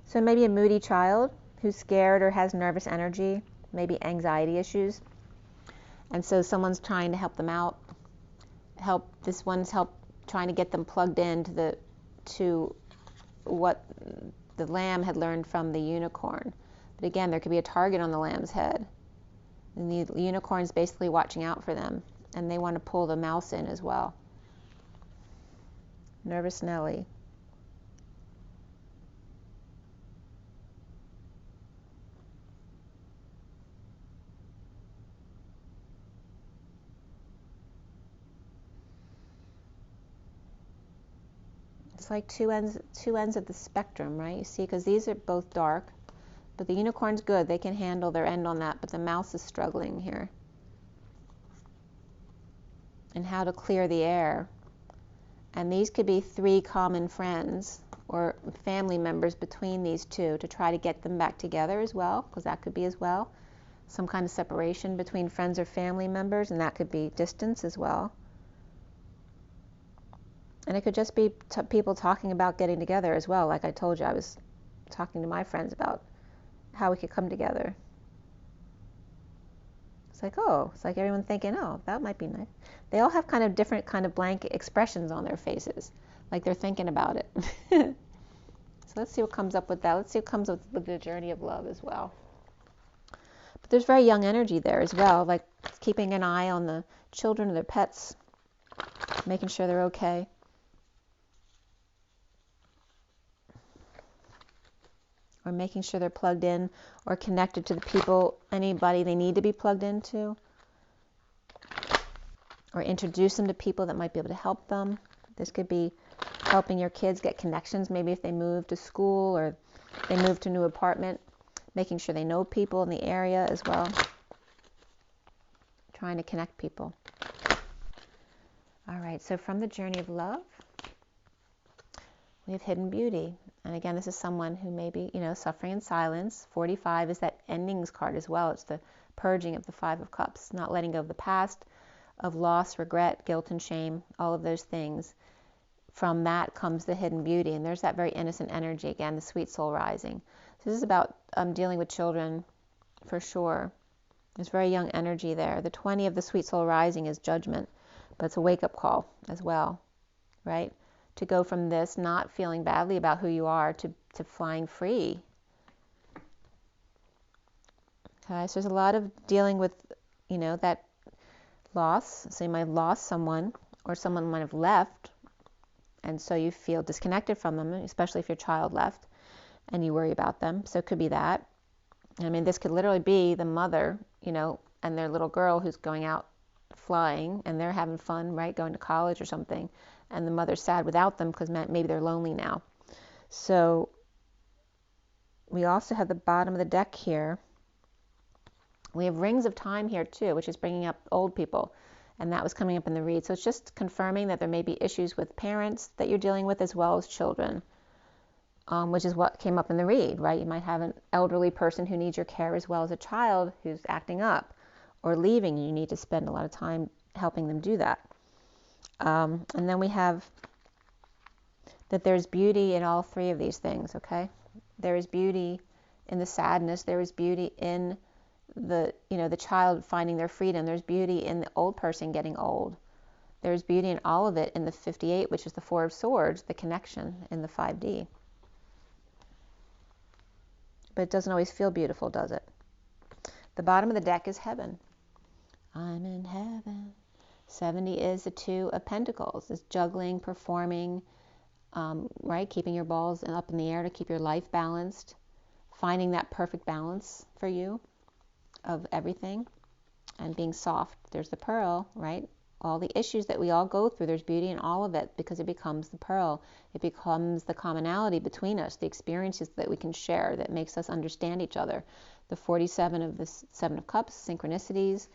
So maybe a moody child who's scared or has nervous energy, maybe anxiety issues. And so someone's trying to help them out. This one's trying to get them plugged into to what the lamb had learned from the unicorn. But again, there could be a target on the lamb's head. And the unicorn's basically watching out for them. And they want to pull the mouse in as well. Nervous Nelly. It's like two ends of the spectrum, right? You see, because these are both dark, but the unicorn's good. They can handle their end on that, but the mouse is struggling here. And how to clear the air. And these could be three common friends or family members between these two to try to get them back together as well, because that could be as well. Some kind of separation between friends or family members, and that could be distance as well. And it could just be people talking about getting together as well. Like I told you, I was talking to my friends about how we could come together. It's like everyone thinking, oh, that might be nice. They all have kind of different kind of blank expressions on their faces, like they're thinking about it. So let's see what comes up with that. Let's see what comes up with the journey of love as well. But there's very young energy there as well, like keeping an eye on the children or their pets, making sure they're okay. Or making sure they're plugged in or connected to the people, anybody they need to be plugged into. Or introduce them to people that might be able to help them. This could be helping your kids get connections, maybe if they move to school or they move to a new apartment, making sure they know people in the area as well. Trying to connect people. All right, so from the journey of love, we have hidden beauty. And again, this is someone who may be, suffering in silence. 45 is that endings card as well. It's the purging of the 5 of Cups, not letting go of the past, of loss, regret, guilt, and shame, all of those things. From that comes the hidden beauty. And there's that very innocent energy, again, the sweet soul rising. So this is about dealing with children for sure. There's very young energy there. The 20 of the sweet soul rising is judgment, but it's a wake-up call as well, right? To go from this not feeling badly about who you are to flying free. Okay, so there's a lot of dealing with, that loss. So you might have lost someone, or someone might have left, and so you feel disconnected from them, especially if your child left, and you worry about them. So it could be that. I mean, this could literally be the mother, and their little girl who's going out flying, and they're having fun, right, going to college or something. And the mother's sad without them because maybe they're lonely now. So we also have the bottom of the deck here, We have rings of time here too, which is bringing up old people. And that was coming up in the read. So it's just confirming that there may be issues with parents that you're dealing with as well as children, which is what came up in the read, right? You might have an elderly person who needs your care as well as a child who's acting up or leaving. You need to spend a lot of time helping them do that. And then we have that there's beauty in all three of these things, okay? There is beauty in the sadness. There is beauty in the child finding their freedom. There's beauty in the old person getting old. There's beauty in all of it in the 58, which is the Four of Swords, the connection in the 5D. But it doesn't always feel beautiful, does it? The bottom of the deck is heaven. I'm in heaven. 70 is the Two of Pentacles. It's juggling, performing, right? Keeping your balls up in the air to keep your life balanced. Finding that perfect balance for you of everything. And being soft. There's the pearl, right? All the issues that we all go through, there's beauty in all of it because it becomes the pearl. It becomes the commonality between us, the experiences that we can share that makes us understand each other. The 47 of the Seven of Cups, synchronicities,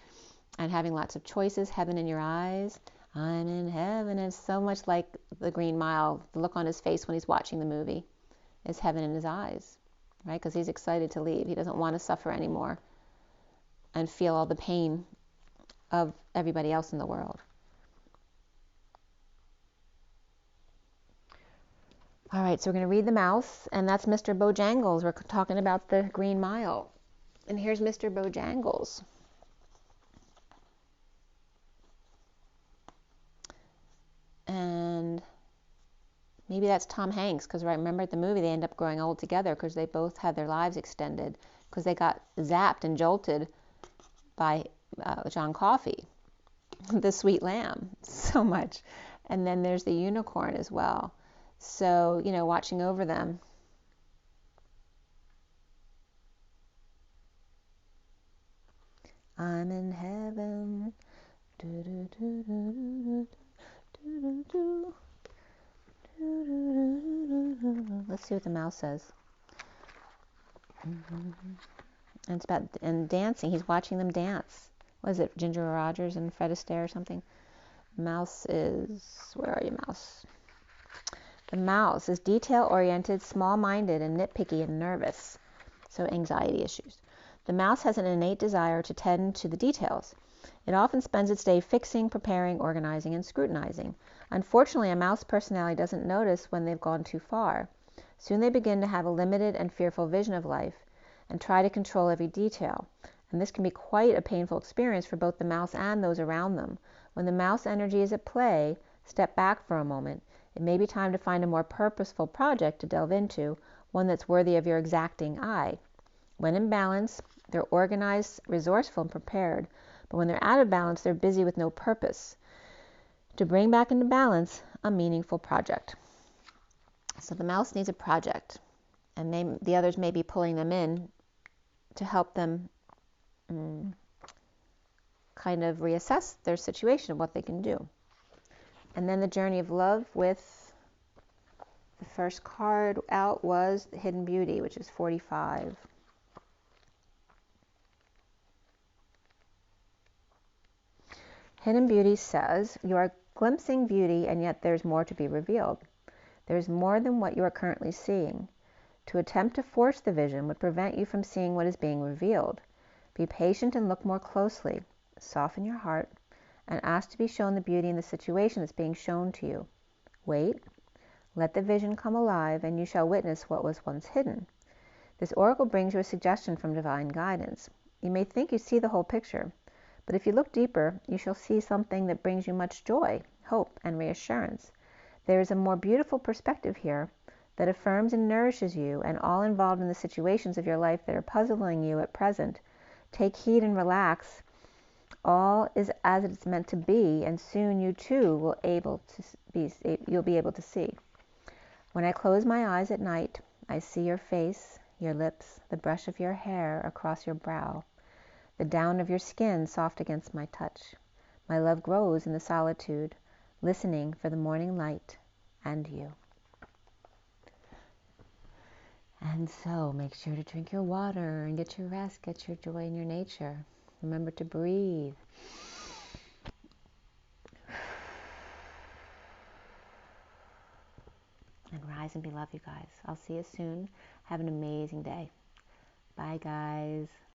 and having lots of choices, heaven in your eyes. I'm in heaven. And it's so much like the Green Mile, the look on his face when he's watching the movie is heaven in his eyes, right? Because he's excited to leave. He doesn't want to suffer anymore and feel all the pain of everybody else in the world. All right, so we're going to read the Mouse, and that's Mr. Bojangles. We're talking about the Green Mile. And here's Mr. Bojangles. And maybe that's Tom Hanks, because I remember at the movie they end up growing old together because they both had their lives extended because they got zapped and jolted by John Coffey, the sweet lamb, so much. And then there's the unicorn as well. So, watching over them. I'm in heaven. Let's see what the Mouse says. And it's about dancing. He's watching them dance. What is it, Ginger Rogers and Fred Astaire or something? Mouse is, where are you, Mouse? The Mouse is detail-oriented, small-minded, and nitpicky and nervous. So anxiety issues. The Mouse has an innate desire to tend to the details. It often spends its day fixing, preparing, organizing, and scrutinizing. Unfortunately, a Mouse personality doesn't notice when they've gone too far. Soon they begin to have a limited and fearful vision of life and try to control every detail. And this can be quite a painful experience for both the Mouse and those around them. When the Mouse energy is at play, step back for a moment. It may be time to find a more purposeful project to delve into, one that's worthy of your exacting eye. When in balance, they're organized, resourceful, and prepared. But when they're out of balance, they're busy with no purpose. To bring back into balance, a meaningful project. So the Mouse needs a project, and the others may be pulling them in to help them kind of reassess their situation and what they can do. And then the Journey of Love with the first card out was Hidden Beauty, which is 45. Hidden Beauty says, you are glimpsing beauty, and yet there's more to be revealed. There's more than what you are currently seeing. To attempt to force the vision would prevent you from seeing what is being revealed. Be patient and look more closely. Soften your heart and ask to be shown the beauty in the situation that's being shown to you. Wait. Let the vision come alive, and you shall witness what was once hidden. This oracle brings you a suggestion from divine guidance. You may think you see the whole picture, but if you look deeper, you shall see something that brings you much joy, hope, and reassurance. There is a more beautiful perspective here that affirms and nourishes you and all involved in the situations of your life that are puzzling you at present. Take heed and relax. All is as it's meant to be, and soon you too you'll be able to see. When I close my eyes at night, I see your face, your lips, the brush of your hair across your brow, the down of your skin soft against my touch. My love grows in the solitude, listening for the morning light and you. And so make sure to drink your water and get your rest, get your joy in your nature. Remember to breathe. And rise and be loved, you guys. I'll see you soon. Have an amazing day. Bye, guys.